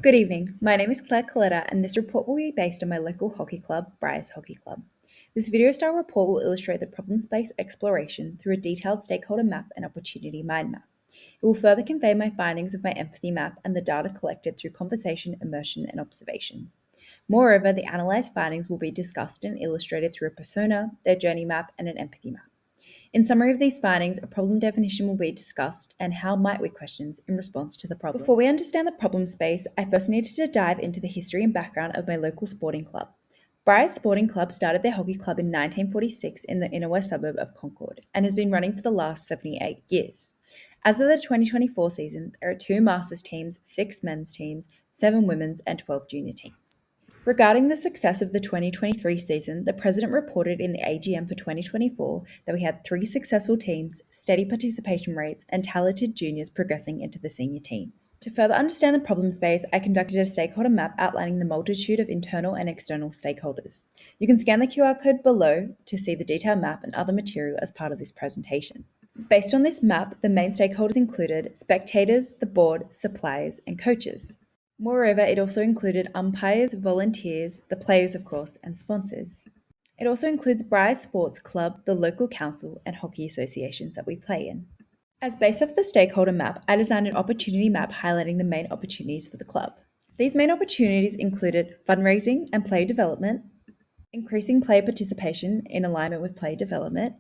Good evening. My name is Claire Coletta, and this report will be based on my local hockey club, Briars Hockey Club. This video style report will illustrate the problem space exploration through a detailed stakeholder map and opportunity mind map. It will further convey my findings of my empathy map and the data collected through conversation, immersion, and observation. Moreover, the analyzed findings will be discussed and illustrated through a persona, their journey map, and an empathy map. In summary of these findings, a problem definition will be discussed and how might we questions in response to the problem. Before we understand the problem space, I first needed to dive into the history and background of my local sporting club. Briars Sporting Club started their hockey club in 1946 in the inner west suburb of Concord and has been running for the last 78 years. As of the 2024 season, there are 2 Masters teams, 6 men's teams, 7 women's, and 12 junior teams. Regarding the success of the 2023 season, the president reported in the AGM for 2024 that we had 3 successful teams, steady participation rates, and talented juniors progressing into the senior teams. To further understand the problem space, I conducted a stakeholder map outlining the multitude of internal and external stakeholders. You can scan the QR code below to see the detailed map and other material as part of this presentation. Based on this map, the main stakeholders included spectators, the board, suppliers, and coaches. Moreover, it also included umpires, volunteers, the players, of course, and sponsors. It also includes Briars Sports Club, the local council, and hockey associations that we play in. As based off the stakeholder map, I designed an opportunity map highlighting the main opportunities for the club. These main opportunities included fundraising and player development, increasing player participation in alignment with player development,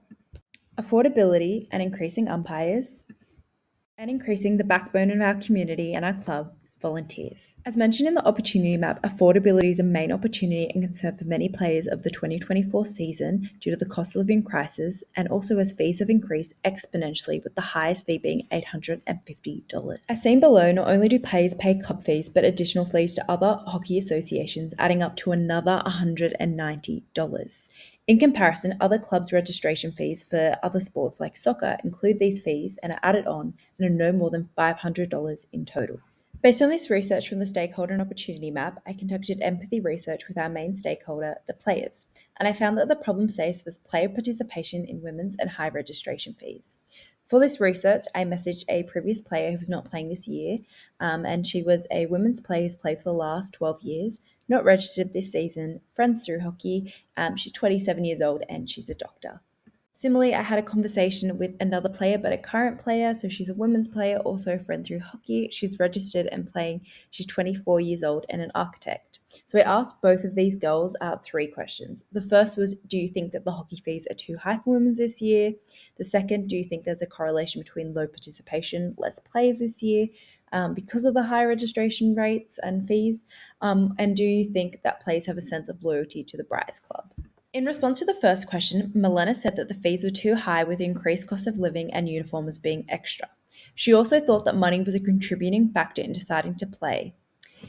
affordability and increasing umpires, and increasing the backbone of our community and our club, volunteers. As mentioned in the opportunity map, affordability is a main opportunity and concern for many players of the 2024 season due to the cost of living crisis and also as fees have increased exponentially, with the highest fee being $850. As seen below, not only do players pay club fees, but additional fees to other hockey associations, adding up to another $190. In comparison, other clubs' registration fees for other sports like soccer include these fees and are added on and are no more than $500 in total. Based on this research from the stakeholder and opportunity map, I conducted empathy research with our main stakeholder, the players, and I found that the problem space was player participation in women's and high registration fees. For this research, I messaged a previous player who was not playing this year, and she was a women's player who's played for the last 12 years, not registered this season, friends through hockey. She's 27 years old and she's a doctor. Similarly, I had a conversation with another player, but a current player. So she's a women's player, also a friend through hockey. She's registered and playing. She's 24 years old and an architect. So I asked both of these girls 3 questions. The first was, do you think that the hockey fees are too high for women's this year? The second, do you think there's a correlation between low participation, less players this year? Because of the high registration rates and fees? And do you think that players have a sense of loyalty to the Briars Club? In response to the first question, Milena said that the fees were too high with the increased cost of living and uniforms being extra. She also thought that money was a contributing factor in deciding to play.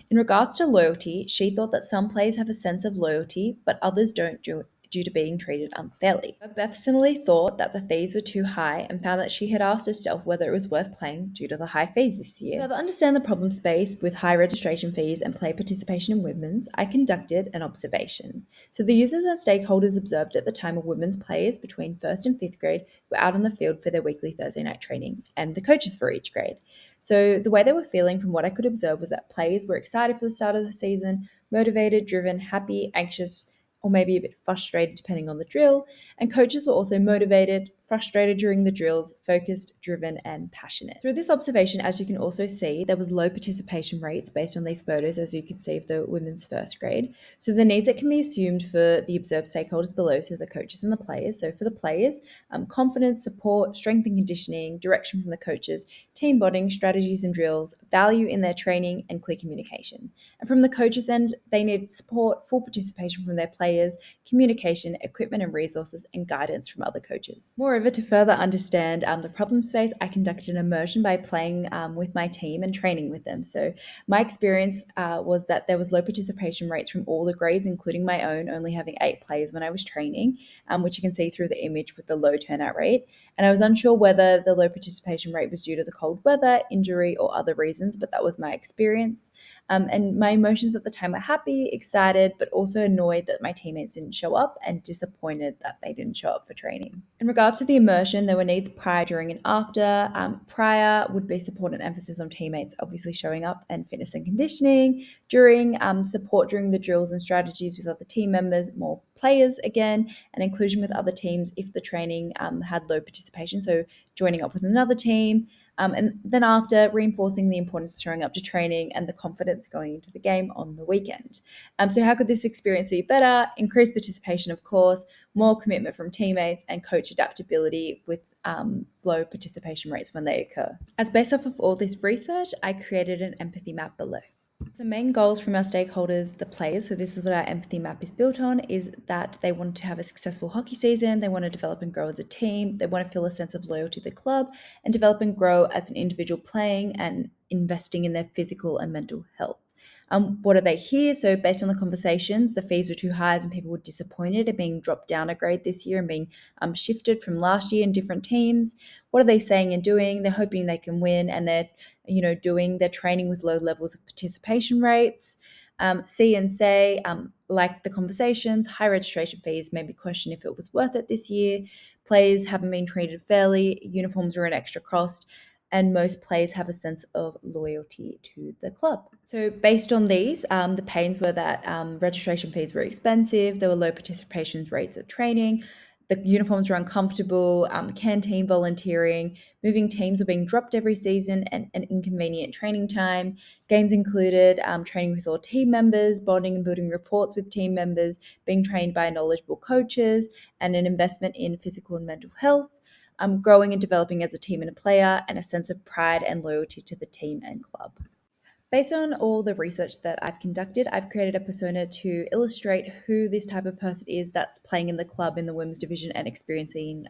In regards to loyalty, she thought that some players have a sense of loyalty, but others don't due to being treated unfairly. But Beth similarly thought that the fees were too high and found that she had asked herself whether it was worth playing due to the high fees this year. To further understand the problem space with high registration fees and player participation in women's, I conducted an observation. So the users and stakeholders observed at the time of women's players between 1st and 5th grade were out on the field for their weekly Thursday night training, and the coaches for each grade. So the way they were feeling from what I could observe was that players were excited for the start of the season, motivated, driven, happy, anxious, or maybe a bit frustrated depending on the drill, and coaches were also motivated, frustrated during the drills, focused, driven, and passionate. Through this observation, as you can also see, there was low participation rates based on these photos, as you can see, of the women's 1st grade. So the needs that can be assumed for the observed stakeholders below, so the coaches and the players. So for the players, confidence, support, strength and conditioning, direction from the coaches, team bonding, strategies and drills, value in their training, and clear communication. And from the coaches' end, they need support, full participation from their players, communication, equipment and resources, and guidance from other coaches. Moreover, to further understand the problem space, I conducted an immersion by playing with my team and training with them. So my experience was that there was low participation rates from all the grades, including my own, only having 8 players when I was training, which you can see through the image with the low turnout rate. And I was unsure whether the low participation rate was due to the cold weather, injury, or other reasons, but that was my experience. And my emotions at the time were happy, excited, but also annoyed that my teammates didn't show up and disappointed that they didn't show up for training. In regards to the immersion, there were needs prior, during, and after. Prior would be support and emphasis on teammates obviously showing up and fitness and conditioning. During, support during the drills and strategies with other team members, more players again, and inclusion with other teams if the training had low participation, so joining up with another team. And then after, reinforcing the importance of showing up to training and the confidence going into the game on the weekend. So how could this experience be better? Increased participation, of course, more commitment from teammates, and coach adaptability with low participation rates when they occur. As based off of all this research, I created an empathy map below. So main goals from our stakeholders, the players, so this is what our empathy map is built on, is that they want to have a successful hockey season, they want to develop and grow as a team, they want to feel a sense of loyalty to the club, and develop and grow as an individual playing and investing in their physical and mental health. What are they here? So based on the conversations, the fees were too high and people were disappointed at being dropped down a grade this year and being shifted from last year in different teams. What are they saying and doing? They're hoping they can win, and they're doing their training with low levels of participation rates. See and say, like the conversations, high registration fees made me question if it was worth it this year. Players haven't been treated fairly. Uniforms are an extra cost, and most players have a sense of loyalty to the club. So, based on these, the pains were that registration fees were expensive, there were low participation rates at training, the uniforms were uncomfortable, canteen volunteering, moving teams were being dropped every season, and an inconvenient training time. Games included training with all team members, bonding and building reports with team members, being trained by knowledgeable coaches, and an investment in physical and mental health. Growing and developing as a team and a player, and a sense of pride and loyalty to the team and club. Based on all the research that I've conducted, I've created a persona to illustrate who this type of person is that's playing in the club in the women's division and experiencing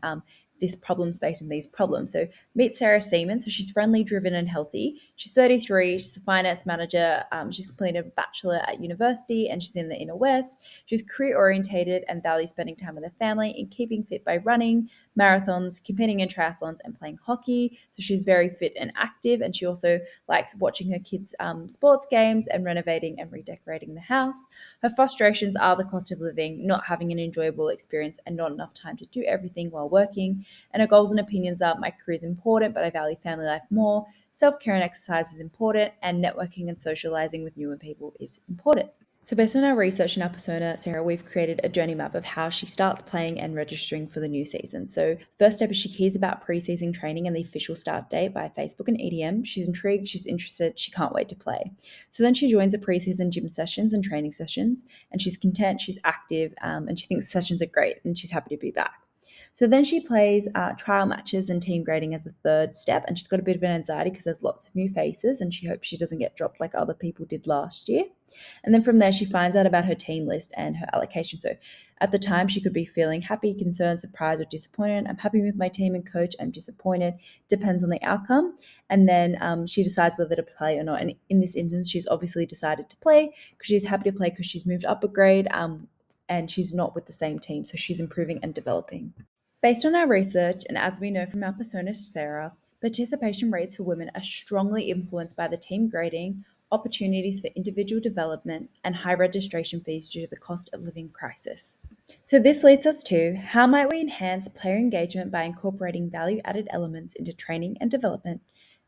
this problem space and these problems. So meet Sarah Seaman. So she's friendly, driven, and healthy. She's 33. She's a finance manager. She's completed a bachelor at university, and she's in the inner west. She's career orientated and values spending time with her family and keeping fit by running, marathons, competing in triathlons, and playing hockey. So she's very fit and active, and she also likes watching her kids' sports games and renovating and redecorating the house. Her frustrations are the cost of living, not having an enjoyable experience, and not enough time to do everything while working. And her goals and opinions are: my career is important, but I value family life more. Self-care and exercise is important, and networking and socializing with newer people is important. So, based on our research and our persona, Sarah, we've created a journey map of how she starts playing and registering for the new season. So, first step is she hears about preseason training and the official start date via Facebook and EDM. She's intrigued, she's interested, she can't wait to play. So, then she joins the preseason gym sessions and training sessions, and she's content, she's active, and she thinks sessions are great, and she's happy to be back. So then she plays trial matches and team grading as a third step, and she's got a bit of an anxiety because there's lots of new faces, and she hopes she doesn't get dropped like other people did last year. And then from there, she finds out about her team list and her allocation. So at the time, she could be feeling happy, concerned, surprised, or disappointed. I'm happy with my team and coach. I'm disappointed. Depends on the outcome. And then she decides whether to play or not. And in this instance, she's obviously decided to play because she's happy to play because she's moved up a grade, and she's not with the same team. So she's improving and developing. Based on our research, and as we know from our persona Sarah, participation rates for women are strongly influenced by the team grading, opportunities for individual development, and high registration fees due to the cost of living crisis. So this leads us to: how might we enhance player engagement by incorporating value-added elements into training and development?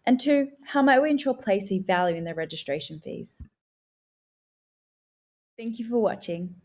And two, how might we ensure players see value in their registration fees? Thank you for watching.